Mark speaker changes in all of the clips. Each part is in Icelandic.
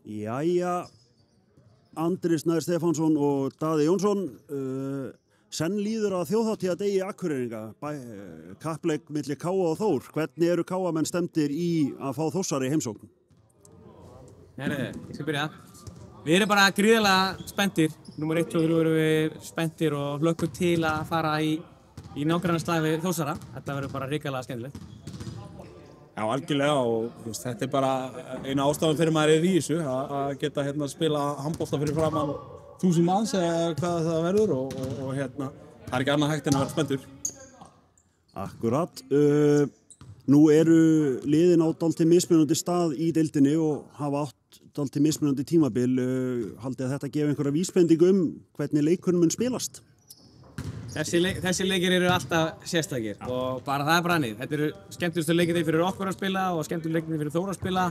Speaker 1: Jæja, Andri Snær Stefánsson og Daði Jónsson, senn líður að þjóðhátíðardegi Akureyringa, kappleik milli K.A. og Þór. Hvernig eru K.A.-menn stemdir í að fá Þórsara í heimsókn?
Speaker 2: Ég skal byrja. Við erum bara gríðarlega spenntir. Númer 1 og 3 erum við spenntir og hlökkum til að fara í nágrannaslag við Þórsara. Þetta verður bara hrikalega skemmtilegt.
Speaker 3: Já, algjörlega og þetta bara eina ástæðan fyrir maður í þessu að geta spila handbolta fyrir framan 1000 manns eða hvað það verður og það er ekki annað hægt en að vera spenntur.
Speaker 1: Akkurat. Nú eru liðin á dálítið mismunandi stað í deildinni og hafa átt dálítið mismunandi tímabil. Haldið að þetta gefi einhverja vísbendingu hvernig leikurinn mun spilast?
Speaker 2: Þessi leikir eru alltaf sérstakir og bara það er brannið. Þetta eru skemmtilegustu leikirnir fyrir okkur að spila og skemmtilegustu leikirnir fyrir Þór að spila.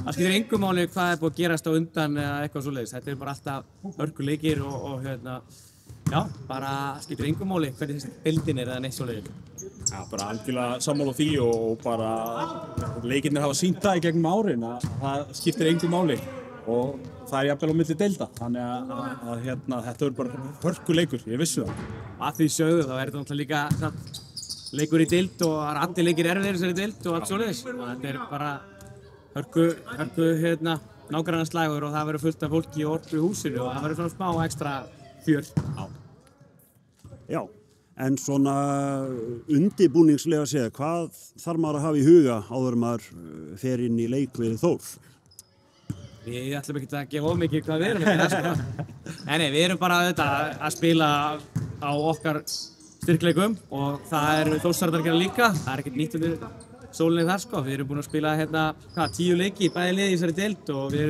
Speaker 2: Það skiptir engu máli hvað er búið að gerast á undan eða eitthvað svoleiðis. Þetta eru bara alltaf hörkuleikir og já, bara skiptir engu máli hvernig þessi deildin er eða neitt svoleiðis.
Speaker 3: Já, bara algjörlega sammála því og bara leikirnir hafa sýnt það í gegnum árin að það skiptir engu máli og það er jafnvel á milli deilda, þannig að þetta er bara hörkuleikur, ég vissi það.
Speaker 2: Að því sögðu þá er þetta náttúrulega líka leikur í deild og það er allir leikir erfiðir þessari deild og allt svoleiðis. Þetta er bara hörku nágrannaslagur og það verður fullt af fólki og orku í húsinu og það verður svona smá ekstra fjör.
Speaker 1: Já, en svona undirbúningslega séð, hvað þarf maður að hafa í huga áður maður fer inn í leik við Þór?
Speaker 2: Við ætlum ekki að gefa of mikið hvað við erum að gera. Nei, við erum bara að spila á okkar styrkleikum og það eru Þórsarar að gera líka. Það er ekkert nýtt undir sólinni þar sko. Við erum búin að spila 10 leiki bæði liði í þessari deild og við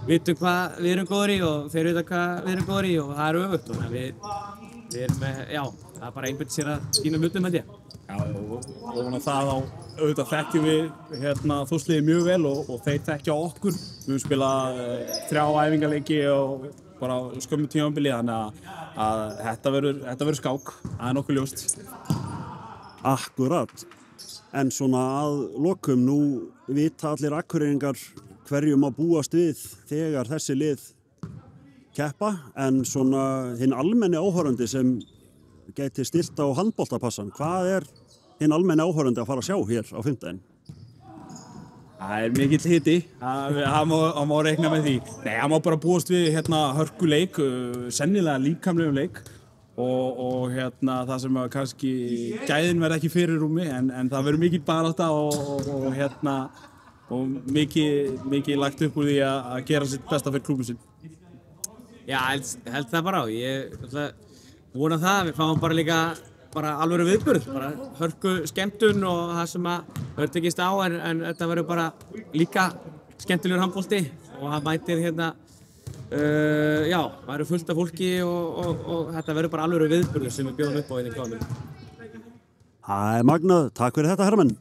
Speaker 2: vitum hvað við erum góðir í og þeir vita hvað við erum góðir í og það er öfugt. Við erum það er bara einbeitt sér að skýna hlutum held ég.
Speaker 3: Já, og það á auðvitað þekkjum við Þórsliðið mjög vel og þeir þekkja okkur. Við höfum spilað 3 æfingaleiki og bara skömmu tímabili, þannig að þetta verður skák, það er nokkuð ljóst.
Speaker 1: Akkurat. En svona að lokum, nú vita allir Akureyringar hverjum að búast við þegar þessi lið keppa, en svona hinn almenni áhorfandi sem gæti stilt á handboltapassan, hvað er hinn almenni áhorfandi að fara að sjá hér á fimmtudaginn?
Speaker 3: Það er mikill hiti, það má reikna með því. Nei, það má bara búast við hörkuleik, sennilega líkamlegum leik og það sem kannski gæðin verða ekki fyrir rúmi en það verður mikil barátta og mikið lagt upp úr því að gera sitt besta fyrir klúbbinn sinn.
Speaker 2: Já, held það bara á. Ég vona það, við fáum bara líka alvöru viðburð, bara hörku skemmtun og það sem verður tekist á en þetta verður bara líka skemmtilegur handbolti og það mætir það verður fullt af fólki og þetta verður bara alvöru viðburð sem við bjóðum upp á í K.A.
Speaker 1: Það er magnað, takk fyrir þetta herramenn.